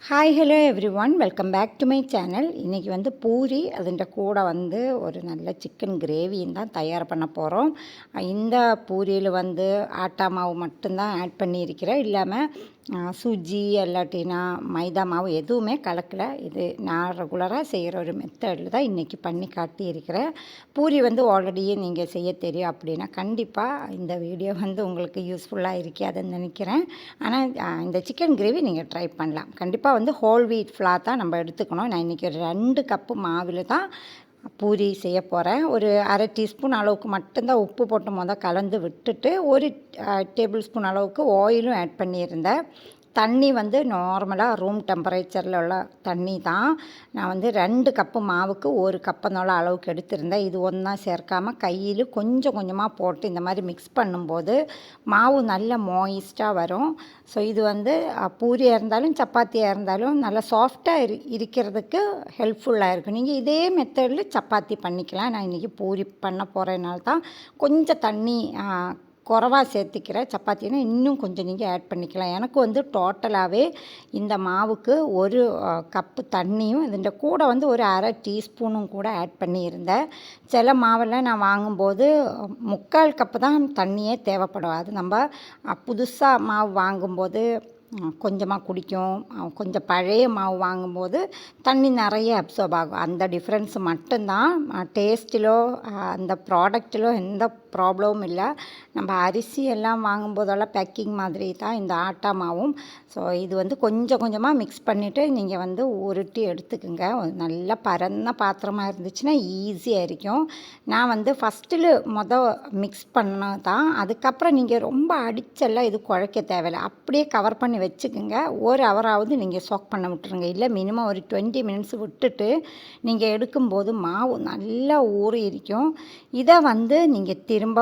Hi hello everyone, welcome back to my channel. இன்றைக்கி வந்து பூரி அதுன்ற கூட வந்து ஒரு நல்ல சிக்கன் கிரேவியும் தான் தயார் பண்ண போகிறோம். இந்த பூரியில் வந்து ஆட்டா மாவு மட்டும்தான் ஆட் பண்ணியிருக்கிறேன். இல்லாமல் சுஜி இல்லாட்டினா மைதா மாவு எதுவுமே கலக்கலை. இது நான் ரெகுலராக செய்கிற ஒரு மெத்தடில் தான் இன்றைக்கி பண்ணி காட்டியிருக்கிறேன். பூரி வந்து ஆல்ரெடியே நீங்கள் செய்ய தெரியும் அப்படின்னா கண்டிப்பாக இந்த வீடியோ வந்து உங்களுக்கு யூஸ்ஃபுல்லாக இருக்காதுன்னு நினைக்கிறேன். ஆனால் இந்த சிக்கன் கிரேவி நீங்கள் ட்ரை பண்ணலாம். கண்டிப்பாக வந்து ஹோல் வீட் ஃப்ளார் தான் நம்ம எடுத்துக்கணும். நான் இன்றைக்கி ஒரு 2 கப்பு மாவில் தான் பூரி செய்ய போகிறேன். ஒரு அரை டீஸ்பூன் அளவுக்கு மட்டும்தான் உப்பு போட்டு கலந்து விட்டுட்டு ஒரு டேபிள் ஸ்பூன் அளவுக்கு ஆயிலும் ஆட் பண்ணியிருந்தேன். தண்ணி வந்து நார்மலாக ரூம் டெம்பரேச்சரில் உள்ள தண்ணி தான். நான் வந்து 2 கப்பு மாவுக்கு 1 கப்பனோட அளவுக்கு எடுத்திருந்தேன். இது ஒன்றா சேர்க்காமல் கையில் கொஞ்சம் கொஞ்சமாக போட்டு இந்த மாதிரி மிக்ஸ் பண்ணும்போது மாவு நல்ல மாய்ஸ்ட்டாக வரும். ஸோ இது வந்து பூரியாக இருந்தாலும் சப்பாத்தியாக இருந்தாலும் நல்லா சாஃப்டாக இருக்கிறதுக்கு ஹெல்ப்ஃபுல்லாக இருக்கும். நீங்கள் இதே மெத்தடில் சப்பாத்தி பண்ணிக்கலாம். நான் இன்றைக்கி பூரி பண்ண போகிறதுனால தான் கொஞ்சம் தண்ணி குறைவாக சேர்த்திக்கிறேன். சப்பாத்தினா இன்னும் கொஞ்சம் நீங்கள் ஆட் பண்ணிக்கலாம். எனக்கு வந்து டோட்டலாகவே இந்த மாவுக்கு 1 கப்பு தண்ணியும் இதுன்ற கூட வந்து ஒரு அரை டீஸ்பூனும் கூட ஆட் பண்ணியிருந்தேன். சில மாவெல்லாம் நான் வாங்கும்போது 3/4 கப்பு தான் தண்ணியே தேவைப்படும். அது நம்ம புதுசாக மாவு வாங்கும்போது கொஞ்சமாக குடிக்கும். கொஞ்சம் பழைய மாவு வாங்கும்போது தண்ணி நிறைய அப்சர்வ் ஆகும். அந்த டிஃப்ரென்ஸ் மட்டும்தான். டேஸ்ட்டிலோ அந்த ப்ராடக்ட்டிலோ எந்த ப்ராப்ளமும் இல்லை. நம்ம அரிசி எல்லாம் வாங்கும்போதெல்லாம் பேக்கிங் மாதிரி தான் இந்த ஆட்டா மாவும். ஸோ இது வந்து கொஞ்சம் கொஞ்சமாக மிக்ஸ் பண்ணிவிட்டு நீங்கள் வந்து உருட்டி எடுத்துக்குங்க. நல்ல பரந்த பாத்திரமாக இருந்துச்சுன்னா ஈஸியாக இருக்கும். நான் வந்து ஃபஸ்ட்டில் மிக்ஸ் பண்ண தான். அதுக்கப்புறம் நீங்கள் ரொம்ப அடிச்செல்லாம் இது குழைக்க தேவையில்லை. அப்படியே கவர் பண்ணி வச்சுக்கோங்க. 1 ஹவராவது நீங்கள் சோக் பண்ண விட்டுருங்க. இல்லை மினிமம் ஒரு 20 மினிட்ஸ் விட்டுட்டு நீங்கள் எடுக்கும்போது மாவு நல்லா ஊறி இருக்கும். இதை வந்து நீங்கள் திரும்ப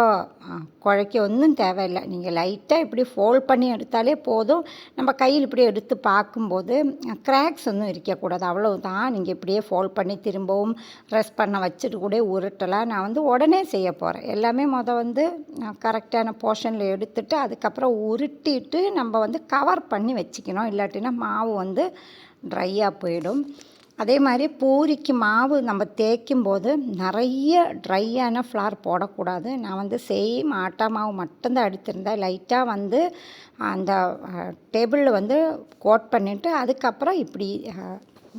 குழைக்க ஒன்றும் தேவையில்லை. நீங்கள் லைட்டாக இப்படி ஃபோல்ட் பண்ணி எடுத்தாலே போதும். நம்ம கையில் இப்படி எடுத்து பார்க்கும்போது கிராக்ஸ் ஒன்றும் இருக்கக்கூடாது. அவ்வளவுதான். நீங்கள் இப்படியே ஃபோல்ட் பண்ணி திரும்பவும் ரெஸ்ட் பண்ண வச்சுட்டு கூட உருட்டலாம். நான் வந்து உடனே செய்ய போகிறேன். எல்லாமே வந்து கரெக்டான போர்ஷனில் எடுத்துட்டு அதுக்கப்புறம் உருட்டிட்டு நம்ம வந்து கவர் பண்ணி வச்சுக்கணும். இல்லாட்டினா மாவு வந்து ட்ரையாக போயிடும். அதே மாதிரி பூரிக்கு மாவு நம்ம தேய்க்கும்போது நிறைய ட்ரையான ஃப்ளார் போடக்கூடாது. நான் வந்து சேம் ஆட்டா மாவு மட்டும்தான் எடுத்திருந்தேன். லைட்டாக வந்து அந்த டேபிளில் வந்து கோட் பண்ணிவிட்டு அதுக்கப்புறம் இப்படி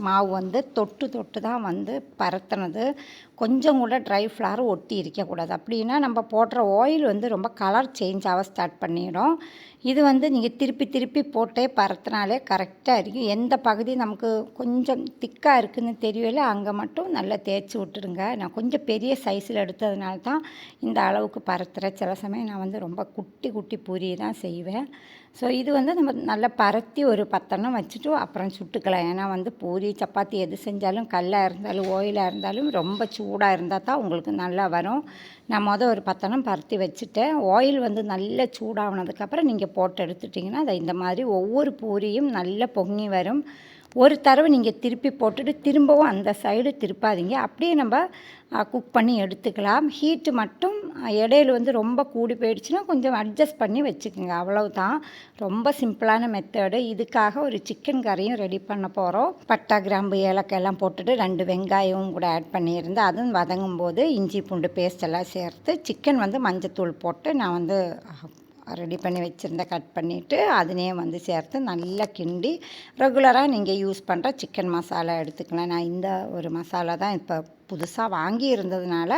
மாவு வந்து தொட்டு தான் வந்து பரத்தினது. கொஞ்சம் கூட ட்ரை ஃப்ளார் ஒட்டி இருக்கக்கூடாது. அப்படின்னா நம்ம போடுற ஆயில் வந்து ரொம்ப கலர் சேஞ்ச் ஆக ஸ்டார்ட் பண்ணிடும். இது வந்து நீங்கள் திருப்பி போட்டே பரத்தினாலே கரெக்டாக இருக்கும். எந்த பகுதி நமக்கு கொஞ்சம் திக்காக இருக்குதுன்னு தெரியல அங்கே மட்டும் நல்லா தேய்ச்சி விட்டுடுங்க. நான் கொஞ்சம் பெரிய சைஸில் எடுத்ததுனால தான் இந்த அளவுக்கு பரத்துகிறேன். சில சமயம் நான் வந்து ரொம்ப குட்டி பூரி தான் செய்வேன். ஸோ இது வந்து நம்ம நல்லா பரத்தி ஒரு 10 வச்சுட்டு அப்புறம் சுட்டுக்கலாம். ஏன்னா வந்து பூரி சப்பாத்தி எது செஞ்சாலும் கல்லாக இருந்தாலும் ஓயிலாக இருந்தாலும் ரொம்ப சூடாக இருந்தால் தான் உங்களுக்கு நல்லா வரும். நான் ஒரு 10 பரத்தி வச்சுட்டேன். ஆயில் வந்து நல்லா சூடாகினதுக்கப்புறம் நீங்கள் போட்டு எடுத்துட்டிங்கன்னா அதை இந்த மாதிரி ஒவ்வொரு பூரியும் நல்லா பொங்கி வரும். ஒரு தடவை நீங்கள் திருப்பி போட்டுட்டு திரும்பவும் அந்த சைடு திருப்பாதீங்க. அப்படியே நம்ம குக் பண்ணி எடுத்துக்கலாம். ஹீட்டு மட்டும் இடையில வந்து ரொம்ப கூடி போயிடுச்சுன்னா கொஞ்சம் அட்ஜஸ்ட் பண்ணி வச்சுக்கோங்க. அவ்வளவுதான். ரொம்ப சிம்பிளான மெத்தடு. இதுக்காக ஒரு சிக்கன் கறியும் ரெடி பண்ண போகிறோம். பட்டை கிராம்பு ஏலக்காய் எல்லாம் போட்டுட்டு 2 வெங்காயமும் கூட ஆட் பண்ணியிருந்து அதுவும் வதங்கும் போது இஞ்சி பூண்டு பேஸ்ட் எல்லாம் சேர்த்து சிக்கன் வந்து மஞ்சத்தூள் போட்டு நான் வந்து ரெடி பண்ணி வச்சுருந்தேன். கட் பண்ணிவிட்டு அதுலேயே வந்து சேர்த்து நல்லா கிண்டி ரெகுலராக நீங்கள் யூஸ் பண்ணுற சிக்கன் மசாலா எடுத்துக்கலாம். நான் இந்த ஒரு மசாலா தான் இப்போ புதுசாக வாங்கி இருந்ததுனால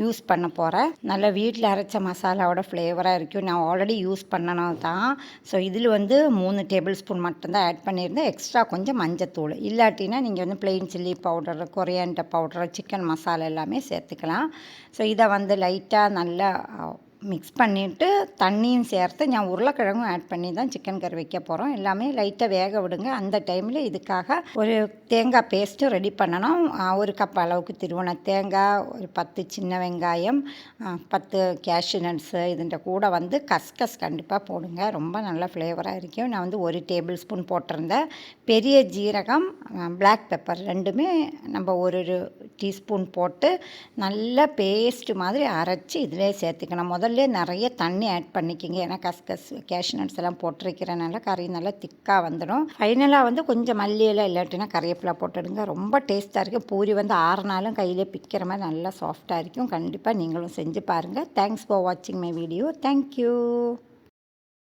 யூஸ் பண்ண போகிறேன். நல்லா வீட்டில் அரைச்ச மசாலாவோட ஃப்ளேவராக இருக்கும். நான் ஆல்ரெடி யூஸ் பண்ணணும் தான். ஸோ இதில் வந்து 3 டேபிள் ஸ்பூன் மட்டும்தான் ஆட் பண்ணியிருந்தேன். எக்ஸ்ட்ரா கொஞ்சம் மஞ்சத்தூள். இல்லாட்டினா நீங்கள் வந்து plain chilli powder, coriander powder, chicken masala எல்லாமே சேர்த்துக்கலாம். ஸோ இதை வந்து லைட்டாக நல்லா மிக்ஸ் பண்ணிவிட்டு தண்ணியும் சேர்த்து நான் உருளைக்கிழங்கும் ஆட் பண்ணி தான் சிக்கன் கறி வைக்க போகிறோம். எல்லாமே லைட்டாக வேக விடுங்க. அந்த டைமில் இதுக்காக ஒரு தேங்காய் பேஸ்ட்டு ரெடி பண்ணணும். 1 கப் அளவுக்கு திருவண்ண தேங்காய், ஒரு 10 சின்ன வெங்காயம், 10 கேஷ்யூ நட்ஸு, இதுன்ற கூட வந்து கஸ்கஸ் கண்டிப்பாக போடுங்க. ரொம்ப நல்ல ஃப்ளேவராக இருக்கும். நான் வந்து 1 டேபிள் ஸ்பூன் போட்டிருந்தேன். பெரிய ஜீரகம், பிளாக் பெப்பர் ரெண்டுமே நம்ம ஒரு டீஸ்பூன் போட்டு நல்லா பேஸ்ட்டு மாதிரி அரைச்சி இதிலே சேர்த்துக்கணும். முதல்ல முதல்ல நிறைய தண்ணி ஆட் பண்ணிக்கிங்க. ஏன்னா கஸ்கஸ் கேஷ்யூ நட்ஸ் எல்லாம் போட்டிருக்கிறனால கறி நல்லா திக்காக வந்துடும். ஃபைனலாக வந்து கொஞ்சம் மல்லி இலை இல்லாட்டினா கறிவேப்பிலை போட்டுடுங்க. ரொம்ப டேஸ்ட்டாக இருக்கும். பூரி வந்து ஆறுனாலும் கையிலே பிக்கிற மாதிரி நல்லா சாஃப்டாக இருக்கும். கண்டிப்பாக நீங்களும் செஞ்சு பாருங்கள். தேங்க்ஸ் ஃபார் வாட்சிங் மை வீடியோ. தேங்க்யூ.